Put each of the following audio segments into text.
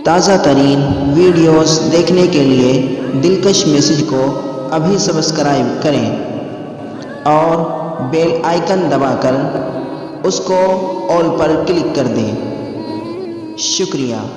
تازہ ترین ویڈیوز دیکھنے کے لیے دلکش میسج کو ابھی سبسکرائب کریں اور بیل آئیکن دبا کر اس کو آل پر کلک کر دیں۔ شکریہ۔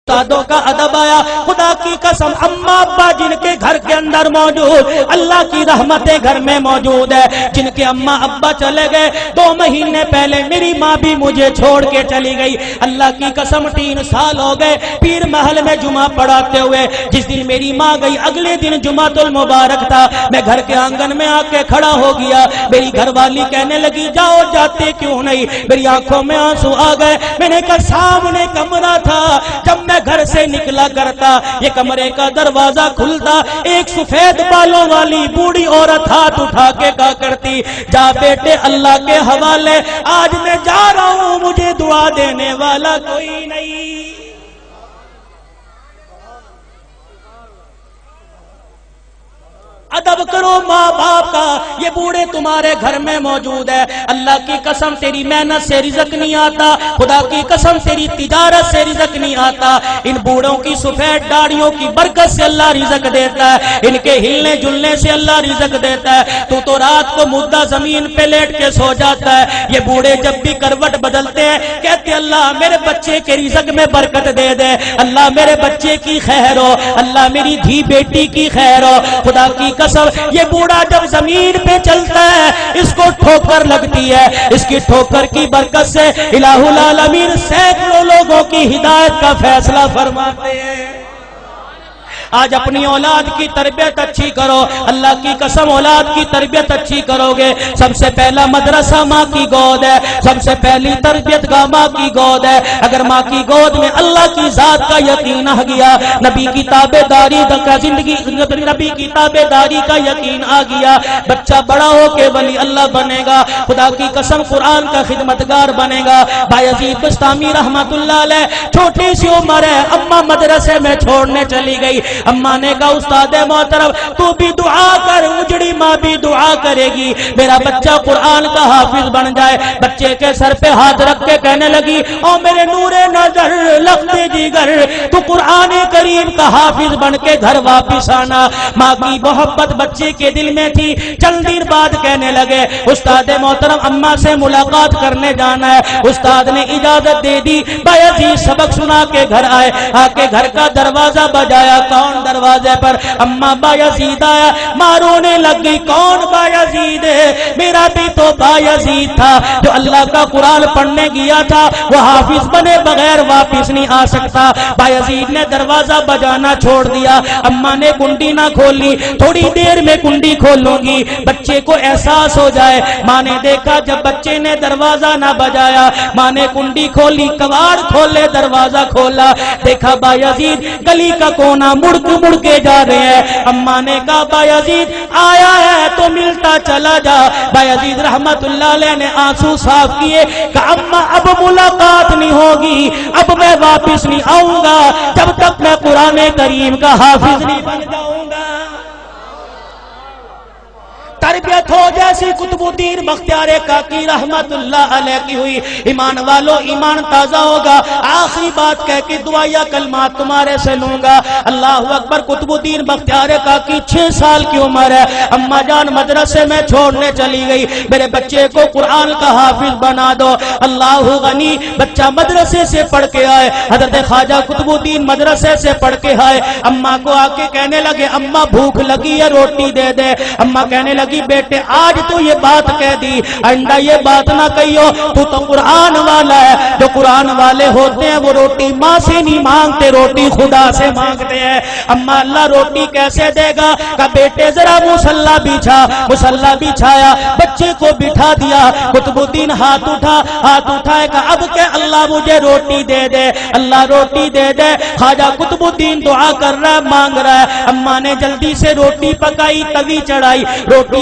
استادوں کا ادب آیا، خدا کی قسم اماں ابا جن کے گھر کے اندر موجود، اللہ کی رحمتیں گھر میں موجود ہے، جن کے اماں ابا چلے گئے 2 مہینے پہلے میری ماں بھی مجھے چھوڑ کے چلی گئی، اللہ کی قسم 3 سال ہو گئے پیر محل میں جمعہ پڑھاتے ہوئے۔ جس دن میری ماں گئی اگلے دن جمعۃ المبارک تھا، میں گھر کے آنگن میں آ کے کھڑا ہو گیا، میری گھر والی کہنے لگی جاؤ جاتے کیوں نہیں؟ میری آنکھوں میں آنسو آ گئے، میں نے کہا سامنے کمرہ تھا، جب میں گھر سے نکلا کرتا یہ کمرے کا دروازہ کھلتا، ایک سفید بالوں والی بوڑھی عورت ہاتھ اٹھا کے کہا کرتی جا بیٹے اللہ کے حوالے، آج میں جا رہا ہوں مجھے دعا دینے والا کوئی نہیں۔ ادب کرو ماں باپ کا، یہ بوڑھے تمہارے گھر میں موجود ہے، اللہ کی قسم تیری محنت سے رزق نہیں آتا، خدا کی قسم تیری تجارت سے رزق نہیں آتا، ان بوڑھوں کی سفید داڑھیوں کی برکت سے اللہ رزق دیتا ہے، ان کے ہلنے جلنے سے اللہ رزق دیتا ہے۔ تو رات کو مردہ زمین پہ لیٹ کے سو جاتا ہے، یہ بوڑھے جب بھی کروٹ بدلتے ہیں کہتے اللہ میرے بچے کے رزق میں برکت دے دے، اللہ میرے بچے کی خیر ہو، اللہ میری دھی بیٹی کی خیر ہو۔ خدا کی قسم یہ بوڑھا جب زمین پہ چلتا ہے اس کو ٹھوکر لگتی ہے، اس کی ٹھوکر کی برکت سے الہ العالمین سینکڑوں لوگوں کی ہدایت کا فیصلہ فرماتے ہیں۔ آج اپنی اولاد کی تربیت اچھی کرو، اللہ کی قسم اولاد کی تربیت اچھی کرو گے، سب سے پہلا مدرسہ ماں کی گود ہے، سب سے پہلی تربیت گاہ ماں کی گود ہے۔ اگر ماں کی گود میں اللہ کی ذات کا یقین آ گیا، نبی کی تابعداری کا زندگی، نبی کی تابعداری کا یقین آ گیا، بچہ بڑا ہو کے ولی اللہ بنے گا، خدا کی قسم قرآن کا خدمتگار بنے گا۔ بایزید بستامی رحمت اللہ علیہ چھوٹی سی عمر ہے، اماں مدرسے میں چھوڑنے چلی گئی، اماں نے کہا استاد محترم تو بھی دعا کر، اجڑی ماں بھی دعا کرے گی میرا بچہ قرآن کا حافظ بن جائے۔ بچے کے سر پہ ہاتھ رکھ کے کہنے لگی او میرے نور نظر لخت جگر تو قرآن کریم کا حافظ بن کے گھر واپس آنا۔ ماں کی محبت بچے کے دل میں تھی، چند دن بعد کہنے لگے استاد محترم اماں سے ملاقات کرنے جانا ہے۔ استاد نے اجازت دے دی، بایزید سبق سنا کے گھر آئے، آ کے گھر کا دروازہ بجایا، کون دروازے پر؟ اماں بایزید آیا، ماں رونے لگ گئی، کون بایزید ہے؟ میرا بھی تو بایزید تھا جو اللہ کا قرآن پڑھنے گیا تھا، وہ حافظ بنے بغیر واپس نہیں آ سکتا۔ بایزید نے دروازہ بجانا چھوڑ دیا، اماں نے کنڈی نہ کھولی، تھوڑی دیر میں کنڈی کھولوں گی بچے کو احساس ہو جائے۔ ماں نے دیکھا جب بچے نے دروازہ نہ بجایا، ماں نے کنڈی کھولی، کواڑ کھولے، دروازہ کھولا، دیکھا بایزید گلی کا کونا مڑ کے جا رہے ہیں۔ اماں نے کہا بایزید آیا ہے تو ملتا چلا جا۔ بایزید رحمت اللہ علیہ نے آنسو صاف کیے کہ اماں اب ملاقات نہیں ہوگی، اب میں واپس نہیں آؤں گا جب تک میں قرآن کریم کا حافظ نہیں بن جاؤں گا۔ تربیت ہو جیسی قطب الدین بختیار کاکی رحمت اللہ علیہ کی ہوئی۔ ایمان والو ایمان تازہ ہوگا۔ آخری بات کہہ کے دعائیہ کلمات تمہارے سے لوں گا۔ اللہ اکبر۔ قطب الدین بختیار کاکی 6 سال کی عمر ہے، اماں جان مدرسے میں چھوڑنے چلی گئی، میرے بچے کو قرآن کا حافظ بنا دو۔ اللہ غنی بچہ مدرسے سے پڑھ کے آئے، حضرت خواجہ قطب الدین مدرسے سے پڑھ کے آئے، اماں کو آ کے کہنے لگے اماں بھوک لگی ہے روٹی دے دے۔ اماں کہنے لگی بیٹے آج تو یہ بات کہہ دی، آئندہ یہ بات نہ کہیو، تو قرآن والا ہے، جو قرآن والے ہوتے ہیں وہ روٹی ماں سے نہیں مانگتے، روٹی خدا سے مانگتے ہیں۔ اماں اللہ روٹی کیسے دے گا؟ کہ بیٹے ذرا مصلی بچھا، مصلی بچھایا، بچے کو بٹھا دیا، قطب الدین ہاتھ اٹھائے کہ اب کہ اللہ مجھے روٹی دے دے، اللہ روٹی دے دے۔ خواجہ قطب الدین دعا کر رہا ہے، مانگ رہا ہے۔ اماں نے جلدی سے روٹی پکائی، توی چڑھائی، روٹی